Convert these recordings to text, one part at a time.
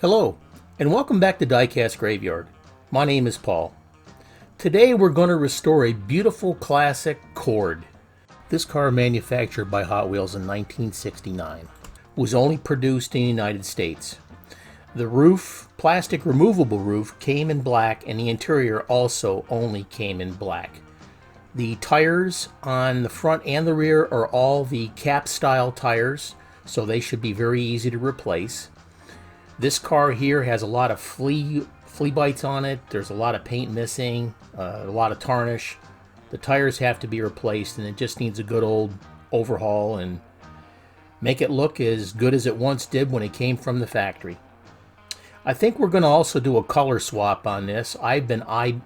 Hello, and welcome back to Diecast Graveyard. My name is Paul. Today we're going to restore a beautiful classic Cord. This car, manufactured by Hot Wheels in 1969, was only produced in the United States. The roof, plastic removable roof, came in black, and the interior also only came in black. The tires on the front and the rear are all the cap style tires, so they should be very easy to replace. This car here has a lot of flea bites on it. There's a lot of paint missing, a lot of tarnish. The tires have to be replaced, and it just needs a good old overhaul and make it look as good as it once did when it came from the factory. I think we're going to also do a color swap on this. I've been eyeing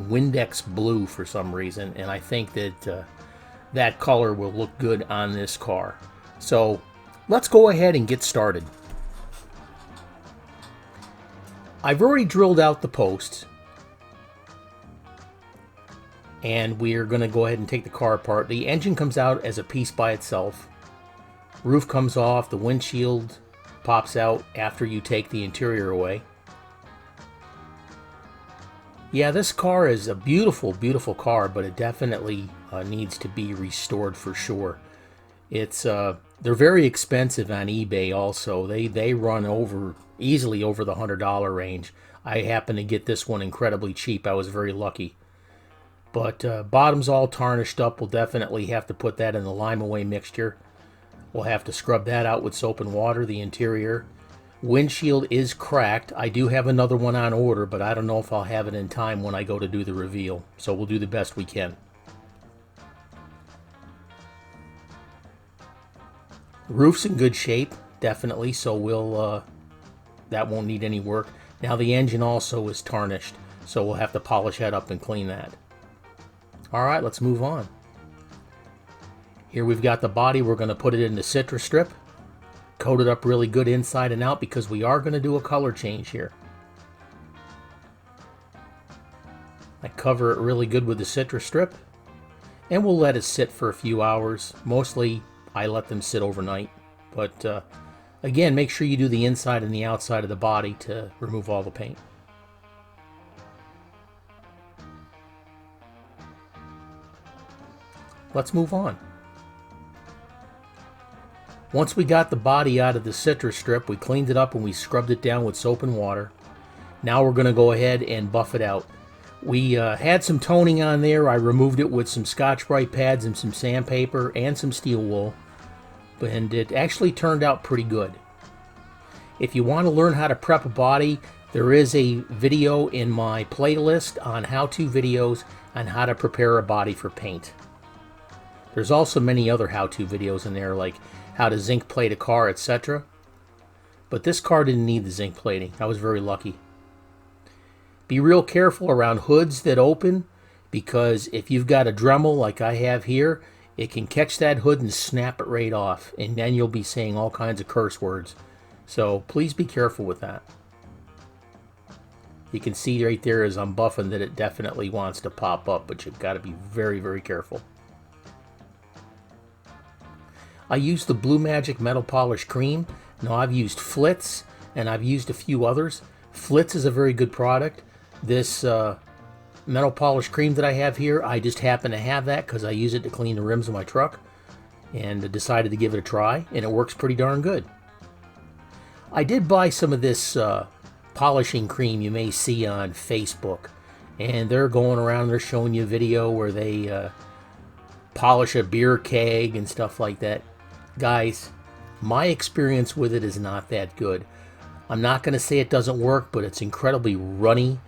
Windex blue for some reason, and I think that that color will look good on this car. So let's go ahead and get started. I've already drilled out the posts, and we're going to go ahead and take the car apart. The engine comes out as a piece by itself. Roof comes off, the windshield pops out after you take the interior away. Yeah, this car is a beautiful, beautiful car, but it definitely needs to be restored for sure. It's they're very expensive on eBay also. They run easily over the $100 range. I happened to get this one incredibly cheap. I was very lucky. But bottom's all tarnished up. We'll definitely have to put that in the lime away mixture. We'll have to scrub that out with soap and water, the interior. Windshield is cracked. I do have another one on order, but I don't know if I'll have it in time when I go to do the reveal. So we'll do the best we can. Roof's in good shape, definitely, so we'll that won't need any work. Now the engine also is tarnished, so we'll have to polish that up and clean that. Alright, let's move on. Here we've got the body. We're going to put it in the citrus strip. Coat it up really good inside and out because we are going to do a color change here. I cover it really good with the citrus strip, and we'll let it sit for a few hours. Mostly I let them sit overnight, but again, make sure you do the inside and the outside of the body to remove all the paint. Let's move on. Once we got the body out of the citrus strip, we cleaned it up and we scrubbed it down with soap and water. Now we're going to go ahead and buff it out. We had some toning on there. I removed it with some Scotch-Brite pads and some sandpaper and some steel wool, and it actually turned out pretty good. If you want to learn how to prep a body, there is a video in my playlist on how-to videos on how to prepare a body for paint. There's also many other how-to videos in there, like how to zinc plate a car, etc. But this car didn't need the zinc plating. I was very lucky. Be real careful around hoods that open, because if you've got a Dremel like I have here, it can catch that hood and snap it right off, and then you'll be saying all kinds of curse words. So please be careful with that. You can see right there as I'm buffing that it definitely wants to pop up, but you've got to be very, very careful. I used the Blue Magic Metal Polish Cream. Now I've used Flitz, and I've used a few others. Flitz is a very good product. This metal polish cream that I have here, I just happen to have that because I use it to clean the rims of my truck, and I decided to give it a try, and it works pretty darn good. I did buy some of this polishing cream you may see on Facebook, and they're going around, they're showing you a video where they polish a beer keg and stuff like that. Guys, my experience with it is not that good. I'm not going to say it doesn't work, but it's incredibly runny,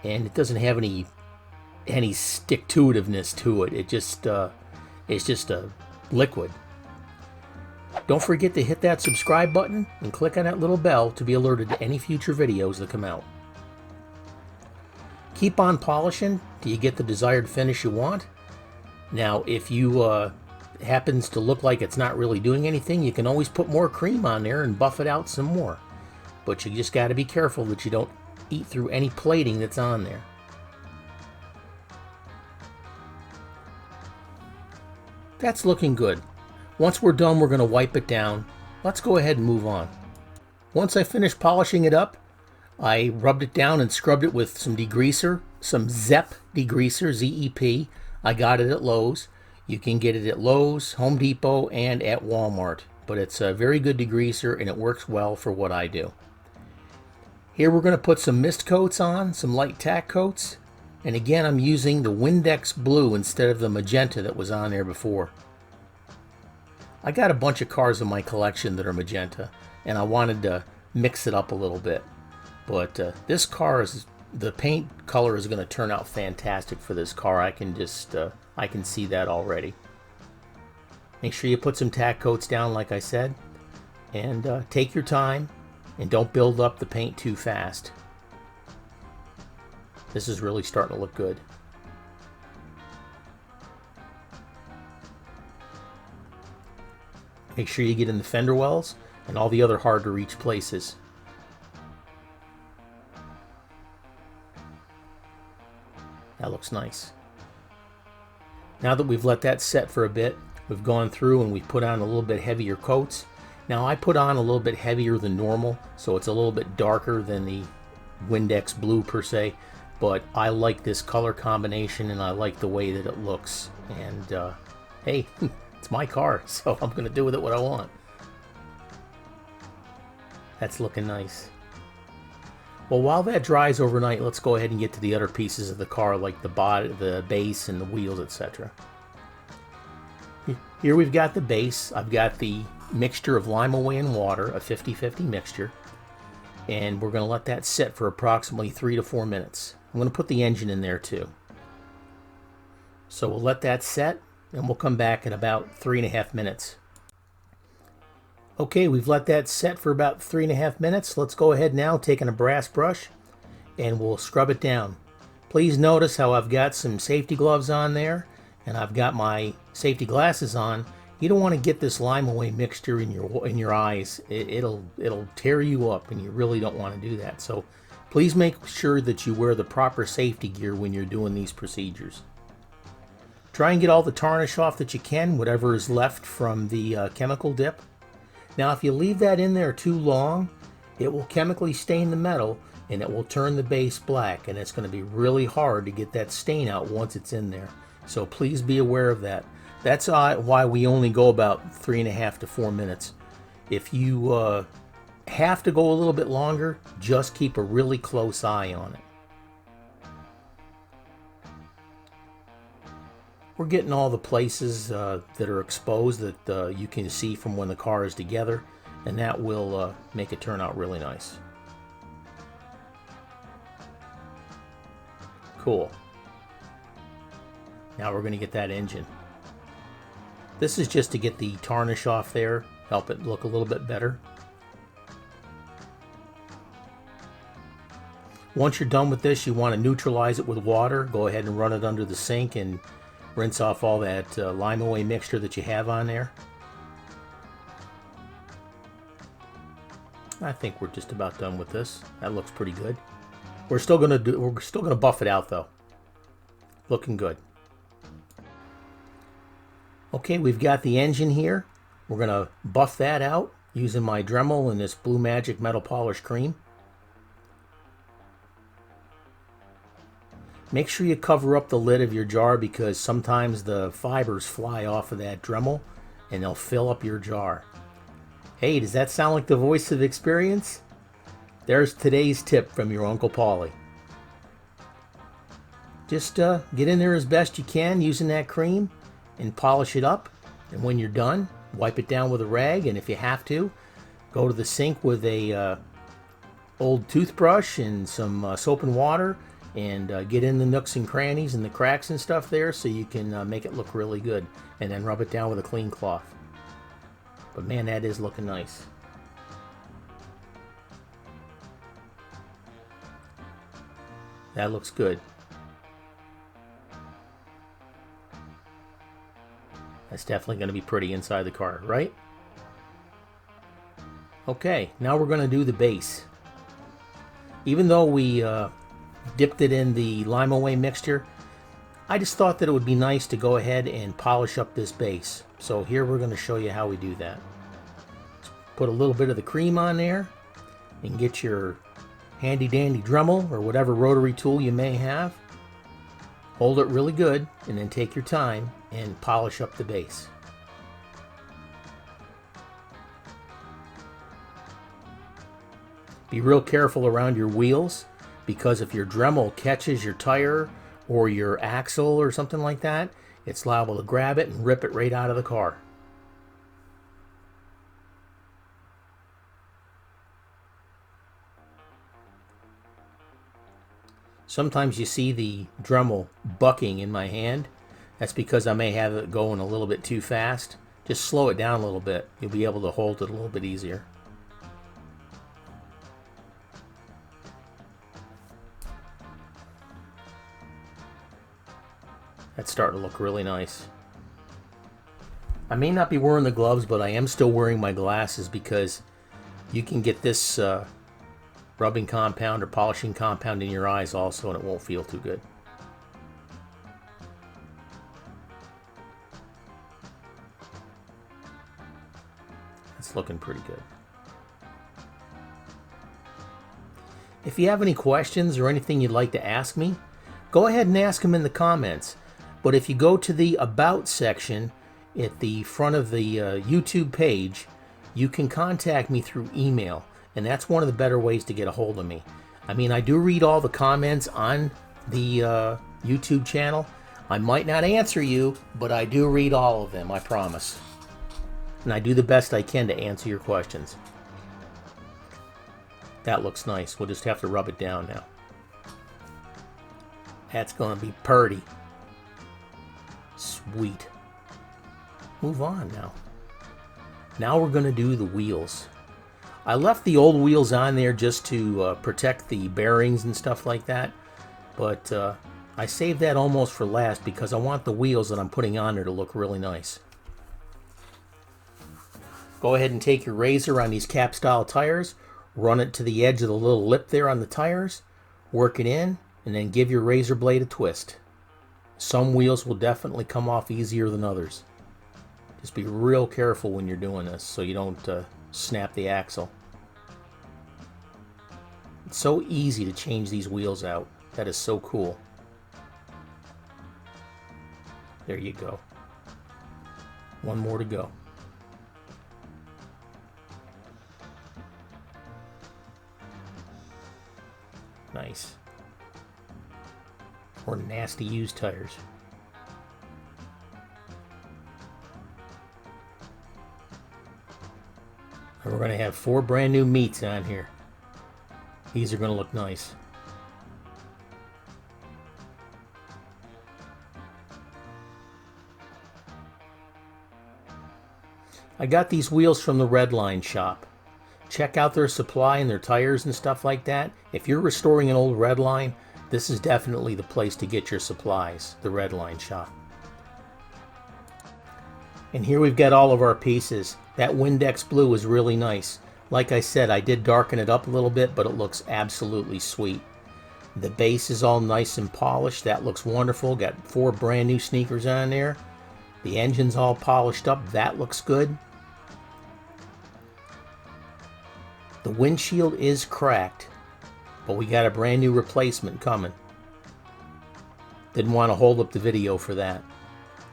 and it doesn't have any stick-to-itiveness to it. It's just a liquid. Don't forget to hit that subscribe button and click on that little bell to be alerted to any future videos that come out. Keep on polishing till you get the desired finish you want. Now, if you happens to look like it's not really doing anything, you can always put more cream on there and buff it out some more. But you just got to be careful that you don't eat through any plating that's on there. That's looking good. Once we're done, we're going to wipe it down. Let's go ahead and move on. Once I finished polishing it up, I rubbed it down and scrubbed it with some degreaser, some ZEP degreaser, Z-E-P. I got it at Lowe's. You can get it at Lowe's, Home Depot, and at Walmart. But it's a very good degreaser and it works well for what I do. Here we're going to put some mist coats on, some light tack coats. And again, I'm using the Windex blue instead of the magenta that was on there before. I got a bunch of cars in my collection that are magenta, and I wanted to mix it up a little bit. But this car the paint color is going to turn out fantastic for this car. I can see that already. Make sure you put some tack coats down, like I said, and take your time, and don't build up the paint too fast. This is really starting to look good. Make sure you get in the fender wells and all the other hard to reach places. That looks nice. Now that we've let that set for a bit, we've gone through and we've put on a little bit heavier coats. Now I put on a little bit heavier than normal, so it's a little bit darker than the Windex blue per se, but I like this color combination and I like the way that it looks. And hey, it's my car, so I'm going to do with it what I want. That's looking nice. Well, while that dries overnight, let's go ahead and get to the other pieces of the car, like the body, the base, and the wheels, etc. Here we've got the base. I've got the mixture of lime away and water, a 50-50 mixture. And we're going to let that sit for approximately 3 to 4 minutes. I'm going to put the engine in there too. So we'll let that set, and we'll come back in about 3.5 minutes. Okay, we've let that set for about 3.5 minutes. Let's go ahead now, taking a brass brush, and we'll scrub it down. Please notice how I've got some safety gloves on there, and I've got my safety glasses on. You don't want to get this lime away mixture in your eyes. It'll tear you up, and you really don't want to do that. So please make sure that you wear the proper safety gear when you're doing these procedures. Try and get all the tarnish off that you can, whatever is left from the chemical dip. Now, if you leave that in there too long, it will chemically stain the metal and it will turn the base black, and it's going to be really hard to get that stain out once it's in there. So please be aware of that. That's why we only go about 3.5 to 4 minutes. If you have to go a little bit longer, just keep a really close eye on it. We're getting all the places that are exposed that you can see from when the car is together, and that will make it turn out really nice. Cool. Now we're going to get that engine. This is just to get the tarnish off there, help it look a little bit better. Once you're done with this, you want to neutralize it with water. Go ahead and run it under the sink and rinse off all that lime away mixture that you have on there. I think we're just about done with this. That looks pretty good. We're still gonna buff it out though. Looking good. Okay, we've got the engine here. We're gonna buff that out using my Dremel and this Blue Magic Metal Polish Cream. Make sure you cover up the lid of your jar, because sometimes the fibers fly off of that Dremel and they'll fill up your jar. Hey, does that sound like the voice of experience? There's today's tip from your Uncle Paulie. Just get in there as best you can using that cream and polish it up. And when you're done, wipe it down with a rag, and if you have to, go to the sink with a old toothbrush and some soap and water, and get in the nooks and crannies and the cracks and stuff there so you can make it look really good, and then rub it down with a clean cloth. But man, that is looking nice. That looks good. That's definitely going to be pretty inside the car, right? Okay, now we're going to do the base. Even though we dipped it in the lime away mixture, I just thought that it would be nice to go ahead and polish up this base. So here we're going to show you how we do that. Put a little bit of the cream on there, and get your handy dandy Dremel or whatever rotary tool you may have. Hold it really good and then take your time and polish up the base. Be real careful around your wheels, because if your Dremel catches your tire or your axle or something like that, it's liable to grab it and rip it right out of the car. Sometimes you see the Dremel bucking in my hand. That's because I may have it going a little bit too fast. Just slow it down a little bit. You'll be able to hold it a little bit easier. That's starting to look really nice. I may not be wearing the gloves, but I am still wearing my glasses because you can get this rubbing compound or polishing compound in your eyes also, and it won't feel too good. That's looking pretty good. If you have any questions or anything you'd like to ask me, go ahead and ask them in the comments. But if you go to the About section at the front of the YouTube page, you can contact me through email. And that's one of the better ways to get a hold of me. I mean, I do read all the comments on the YouTube channel. I might not answer you, but I do read all of them, I promise. And I do the best I can to answer your questions. That looks nice. We'll just have to rub it down now. That's going to be purty. Sweet. Move on now. Now we're going to do the wheels. I left the old wheels on there just to protect the bearings and stuff like that. But I saved that almost for last because I want the wheels that I'm putting on there to look really nice. Go ahead and take your razor on these cap style tires. Run it to the edge of the little lip there on the tires. Work it in. And then give your razor blade a twist. Some wheels will definitely come off easier than others. Just be real careful when you're doing this so you don't snap the axle. It's so easy to change these wheels out. That is so cool. There you go. One more to go. Nice. Or nasty used tires. And we're going to have 4 brand new meats on here. These are going to look nice. I got these wheels from the Redline shop. Check out their supply and their tires and stuff like that. If you're restoring an old Redline, this is definitely the place to get your supplies, the Redline shop. And here we've got all of our pieces. That Windex blue is really nice. Like I said, I did darken it up a little bit, but it looks absolutely sweet. The base is all nice and polished. That looks wonderful. Got 4 brand new sneakers on there. The engine's all polished up. That looks good. The windshield is cracked, but we got a brand new replacement coming. Didn't want to hold up the video for that.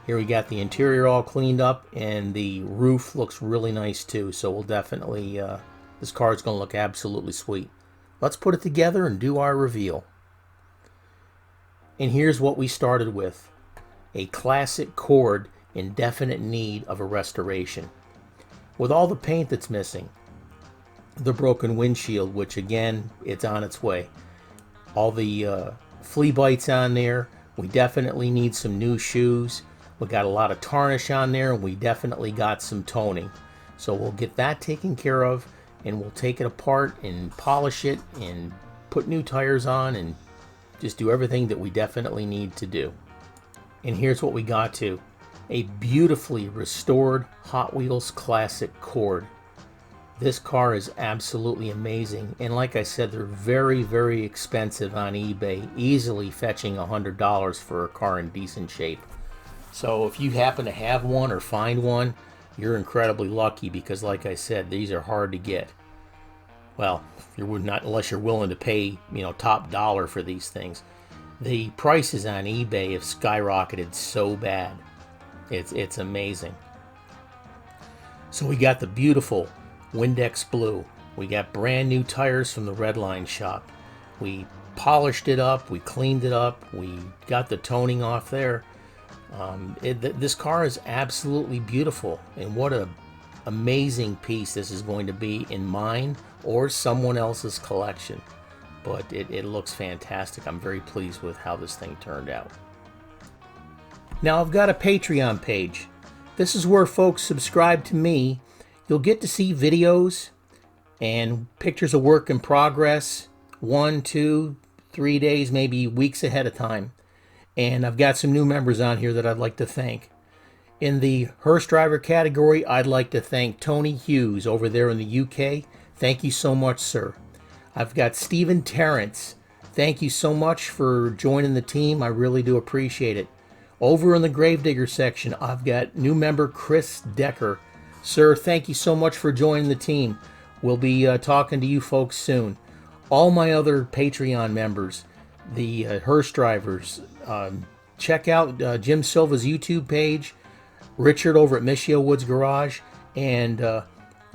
Here we got the interior all cleaned up, and the roof looks really nice too, so we'll definitely, this car is going to look absolutely sweet. Let's put it together and do our reveal. And here's what we started with. A classic Cord in definite need of a restoration. With all the paint that's missing, the broken windshield, which again, it's on its way. All the flea bites on there. We definitely need some new shoes. We got a lot of tarnish on there, and we definitely got some toning. So we'll get that taken care of, and we'll take it apart and polish it and put new tires on and just do everything that we definitely need to do. And here's what we got to. A beautifully restored Hot Wheels Classic Cord. This car is absolutely amazing, and like I said, they're very, very expensive on eBay, easily fetching $100 for a car in decent shape. So if you happen to have one or find one, you're incredibly lucky because like I said, these are hard to get. well, you're not, unless you're willing to pay, top dollar for these things. The prices on eBay have skyrocketed so bad. It's amazing. So we got the beautiful Windex Blue. We got brand new tires from the Redline shop. We polished it up, we cleaned it up, we got the toning off there. This car is absolutely beautiful, and what a amazing piece this is going to be in mine or someone else's collection. But it looks fantastic. I'm very pleased with how this thing turned out. Now I've got a Patreon page. This is where folks subscribe to me. You'll get to see videos and pictures of work in progress 1, 2, 3 days, maybe weeks ahead of time. And I've got some new members on here that I'd like to thank. In the hearse driver category, I'd like to thank Tony Hughes over there in the UK. Thank you so much, sir. I've got Stephen Terrence. Thank you so much for joining the team. I really do appreciate it. Over in the Gravedigger section, I've got new member Chris Decker. Sir, thank you so much for joining the team. We'll be talking to you folks soon. All my other Patreon members, the hearse drivers, check out Jim Silva's YouTube page, Richard over at Michio Woods Garage, and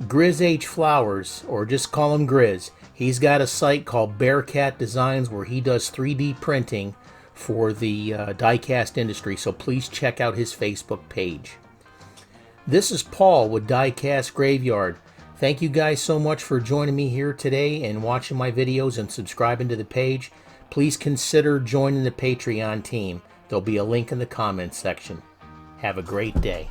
Grizz H Flowers, or just call him Grizz. He's got a site called Bearcat Designs where he does 3D printing for the diecast industry, so please check out his Facebook page. This is Paul with Diecast Graveyard. Thank you guys so much for joining me here today and watching my videos and subscribing to the page. Please consider joining the Patreon team. There'll be a link in the comments section. Have a great day.